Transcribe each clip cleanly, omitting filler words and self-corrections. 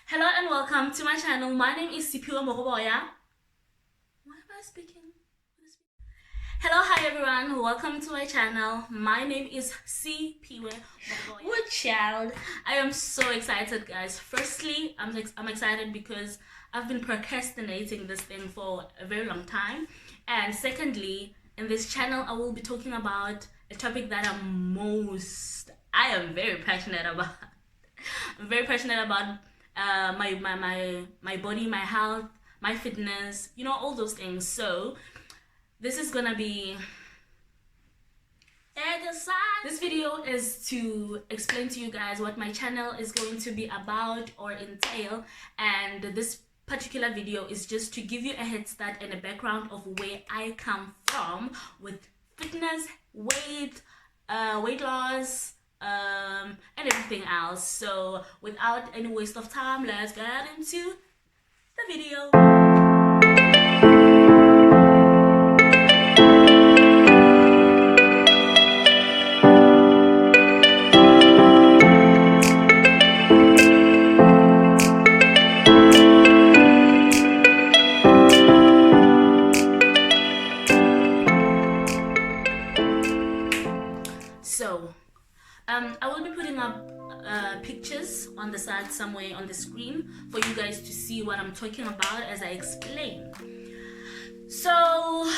Hello and welcome to my channel. My name is Cee-phiwe. Why am I speaking? Hello, hi everyone. Welcome to my channel. My name is Cee-phiwe. What child? I am so excited, guys. Firstly, I'm excited because I've been procrastinating this thing for a very long time. And secondly, in this channel, I will be talking about a topic that I am very passionate about. I'm very passionate about my body, my health, my fitness, all those things. So this is gonna be this video is to explain to you guys what my channel is going to be about or entail, and this particular video is just to give you a head start and a background of where I come from with fitness, weight loss, and everything else. So without any waste of time, let's get into the video. So I will be putting up pictures on the side somewhere on the screen for you guys to see what I'm talking about as I explain. So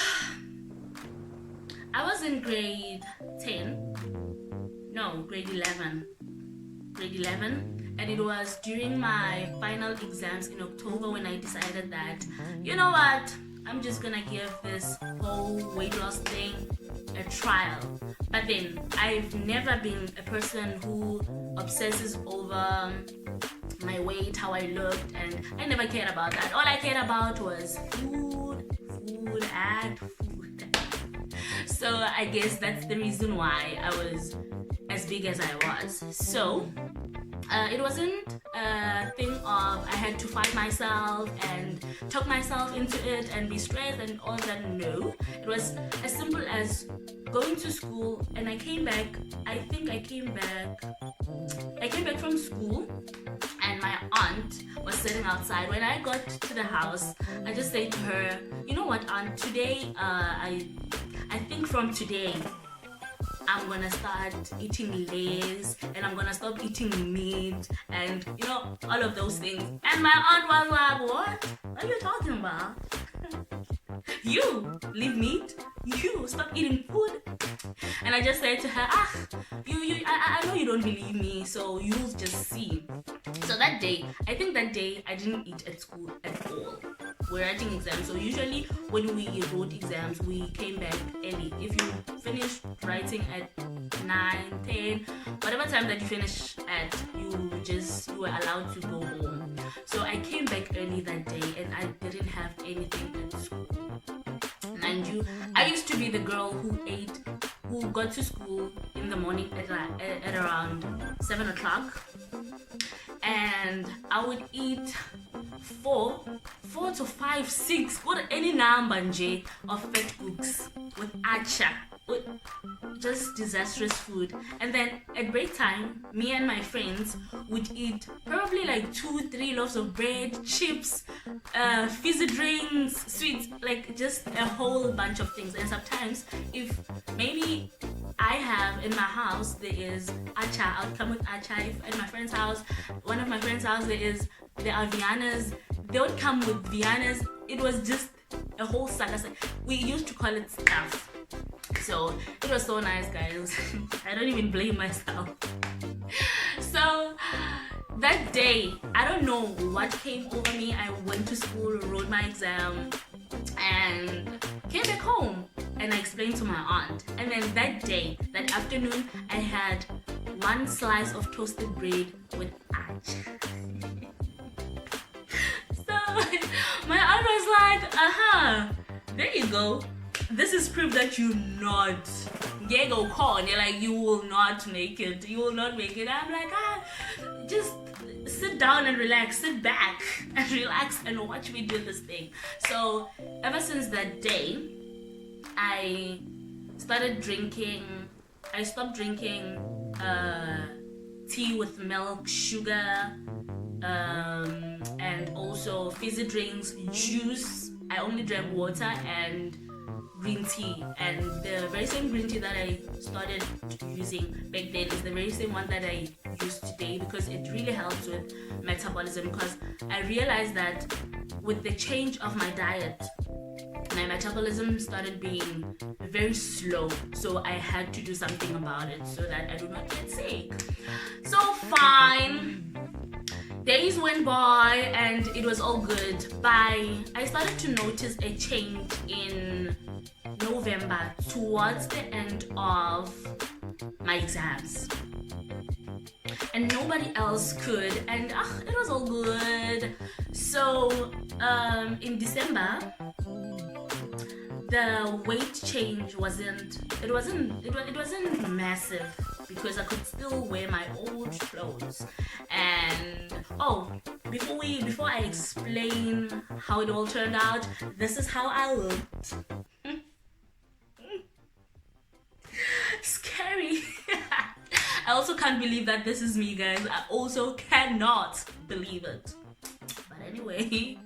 I was in grade 11, and it was during my final exams in October when I decided that, you know what, I'm just gonna give this whole weight loss thing a trial. But then I've never been a person who obsesses over my weight, how I looked, and I never cared about that. All I cared about was food. So I guess that's the reason why I was as big as I was. So it wasn't a thing of I had to fight myself and talk myself into it and be stressed and all that. No, it was as simple as going to school, and I came back. I think I came back from school, and my aunt was sitting outside. When I got to the house, I just said to her, you know what, aunt, today I think from today I'm gonna start eating less, and I'm gonna stop eating meat, and all of those things. And my aunt was like, what are you talking about? You leave meat, you stop eating food. And I just said to her, I know you don't believe me, so you'll just see. So that day, I think that day I didn't eat at school at all. We're writing exams, so usually when we wrote exams, we came back early. If you finish writing at 9, 10, whatever time that you finish at, you were allowed to go home. So I came back early that day, and I didn't have anything at school. Mind you, I used to be the girl who got to school in the morning at around 7 o'clock, and I would eat 4 to 5, 6, what any number nje of fat cooks with acha, with just disastrous food. And then at break time, me and my friends would eat probably like 2-3 loaves of bread, chips, fizzy drinks, sweets, like just a whole bunch of things. And sometimes if maybe I have in my house there is acha, I'll come with acha. If at my friend's house, one of my friend's house, there are vianas, they would come with vianas. It was just a whole salad. We used to call it stuff. So it was so nice, guys. I don't even blame myself. So that day, I don't know what came over me. I went to school, wrote my exam, and came back home, and I explained to my aunt. And then that day, that afternoon, I had 1 slice of toasted bread with acha. So my aunt was like, there you go. This is proof that you're not you will not make it. You will not make it. I'm like, just sit down and relax, sit back and relax and watch me do this thing. So ever since that day, I stopped drinking tea with milk, sugar, So fizzy drinks, juice. I only drank water and green tea, and the very same green tea that I started using back then is the very same one that I use today, because it really helps with metabolism. Because I realized that with the change of my diet, my metabolism started being very slow, so I had to do something about it so that I do not get sick. So fine, days went by and it was all good. I started to notice a change in November, towards the end of my exams, and nobody else could, and it was all good. So in December, the weight change wasn't massive, because I could still wear my old clothes. And before I explain how it all turned out, this is how I looked. Scary. I also can't believe that this is me, guys. I also cannot believe it. But anyway,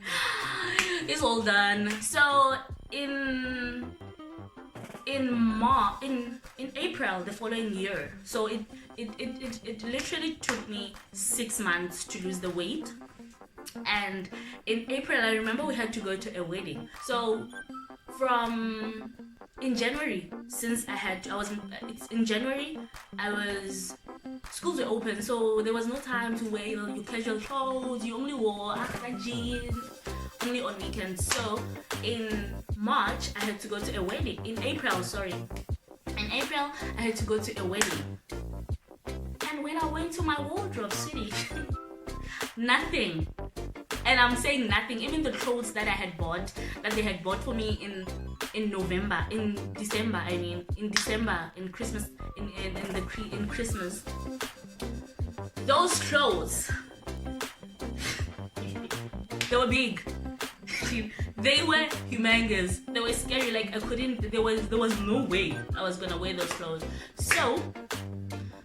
it's all done. So in April the following year, so it literally took me 6 months to lose the weight. And in April, I remember we had to go to a wedding. So in January, schools were open, so there was no time to wear your casual clothes. You only wore jeans only on weekends. So in March, I had to go to a wedding. In April, I had to go to a wedding. And when I went to my wardrobe, sweetie, nothing. And I'm saying nothing. Even the clothes that they had bought for me in December, in Christmas, in Christmas, those clothes, they were big. They were humongous. They were scary. Like there was no way I was gonna wear those clothes. So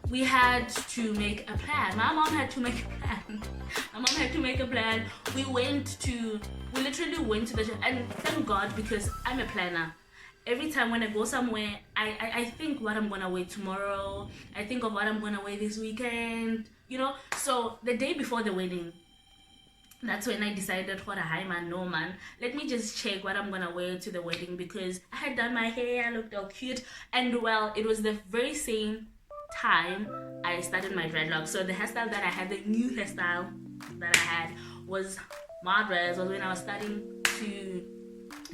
we had to make a plan. My mom had to make a plan. We literally went to the shop, and thank God, because I'm a planner. Every time when I go somewhere, I think what I'm gonna wear tomorrow. I think of what I'm gonna wear this weekend, So the day before the wedding, that's when I decided, for a high man, no man, let me just check what I'm gonna wear to the wedding, because I had done my hair, I looked all cute, and well, it was the very same time I started my dreadlocks. So the hairstyle that I had, the new hairstyle that I had, was was when I was starting to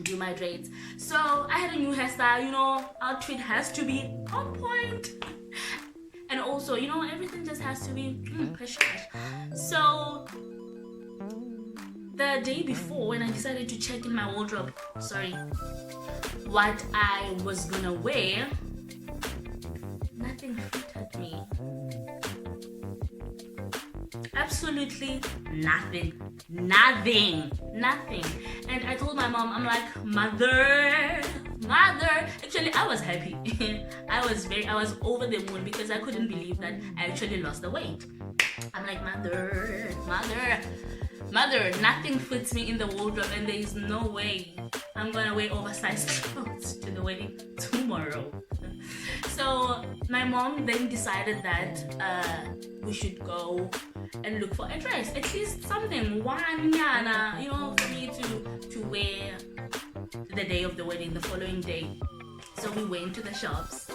do my braids. So I had a new hairstyle, outfit has to be on point. And also, everything just has to be hush. So the day before, when I decided to check in my wardrobe, what I was gonna wear, nothing fitted me. Absolutely nothing. And I told my mom, I'm like, mother. Actually, I was happy. I was over the moon, because I couldn't believe that I actually lost the weight. I'm like, mother, nothing fits me in the wardrobe, and there is no way I'm gonna wear oversized clothes to the wedding tomorrow. So my mom then decided that we should go and look for a dress, at least something, one yana, for me to wear the day of the wedding, the following day. So we went to the shops.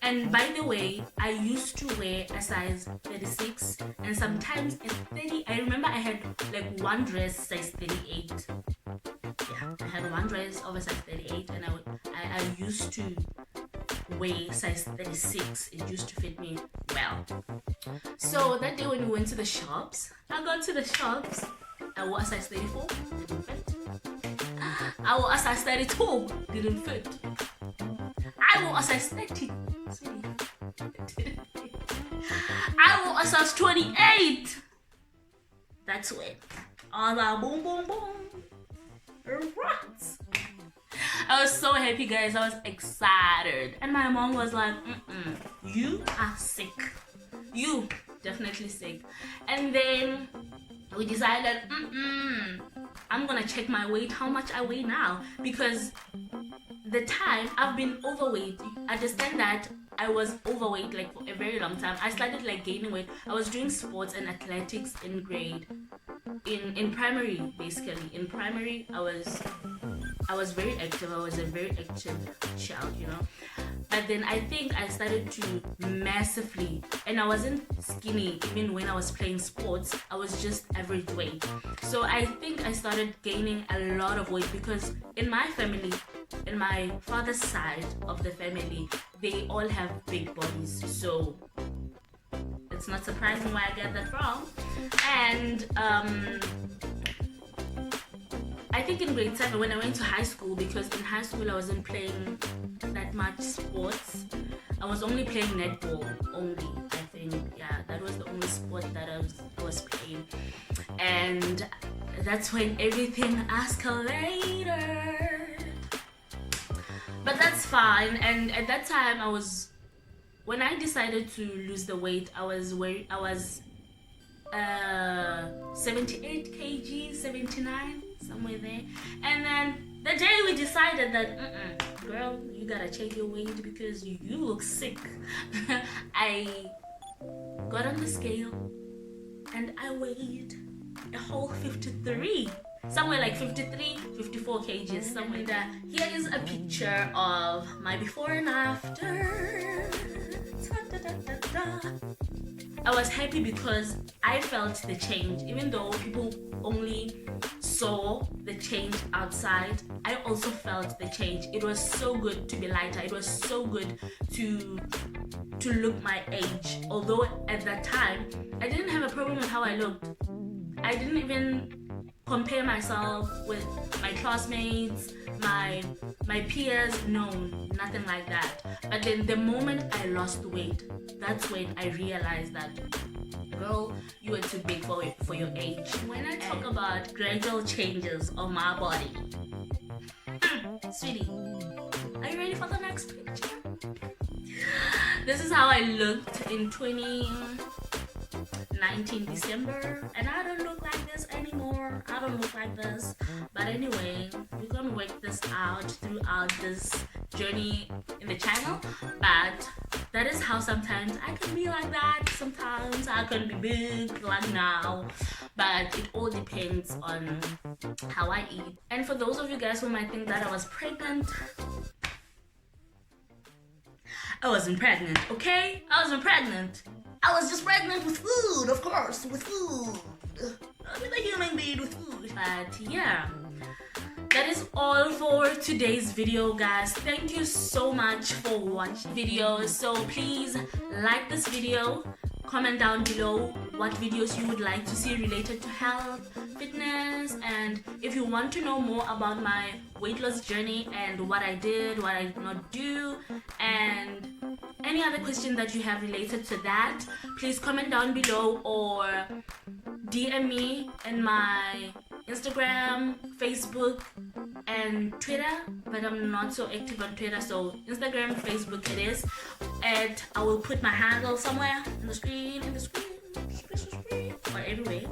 And by the way, I used to wear a size 36 and sometimes a 30. I remember I had like one dress size 38. Yeah, I had one dress of a size 38, and I used to wear size 36. It used to fit me well. So that day when we went to the shops, I wore a size 34, didn't fit. I wore a size 32, didn't fit. I wore a size 30. I wore a size 28. That's when all that boom, boom, boom. Right. I was so happy, guys. I was excited. And my mom was like, you are sick. You definitely sick. And then we decided, I'm gonna check my weight, how much I weigh now, because the time I've been overweight. Understand that I was overweight like for a very long time. I started like gaining weight. I was doing sports and athletics in in primary. Basically in primary I was very active. I was a very active child, you know. But then I think I started to massively, and I wasn't skinny even when I was playing sports. I was just average weight. So I think I started gaining a lot of weight because in my family, in my father's side of the family, they all have big bodies. So it's not surprising why I get that wrong. And I think in grade 7 when I went to high school, because in high school I wasn't playing that much sports. I was only playing netball only, I think. Yeah, that was the only sport that I was playing. And that's when everything escalated. But that's fine. And at that time when I decided to lose the weight, I was 78 kgs, 79, somewhere there. And then the day we decided that, girl, you gotta check your weight because you look sick. I got on the scale and I weighed a whole 53. Somewhere like 53, 54 kgs, somewhere there. Here is a picture of my before and after. I was happy because I felt the change. Even though people only saw the change outside, I also felt the change. It was so good to be lighter. It was so good to look my age. Although at that time, I didn't have a problem with how I looked. I didn't even compare myself with my classmates, my peers. No, nothing like that. But then the moment I lost weight, that's when I realized that, girl, you were too big for your age. When I talk about gradual changes of my body, sweetie, are you ready for the next picture? This is how I looked in 2019 December, and I don't look like this anymore. I don't look like this. But anyway, we're gonna work this out throughout this journey in the channel. But that is how sometimes I can be like that. Sometimes I can be big like now. But it all depends on how I eat. And for those of you guys who might think that I was pregnant, I wasn't pregnant, okay? I wasn't pregnant. I was just pregnant with food, of course, with food. I'm a human being with food. But yeah, that is all for today's video, guys. Thank you so much for watching videos. So please like this video, comment down below what videos you would like to see related to health, fitness, and if you want to know more about my weight loss journey and what I did, what I did not do, and any other question that you have related to that, please comment down below or DM me in my Instagram, Facebook, and Twitter. But I'm not so active on Twitter, so Instagram, Facebook it is. And I will put my handle somewhere on the screen, or everywhere.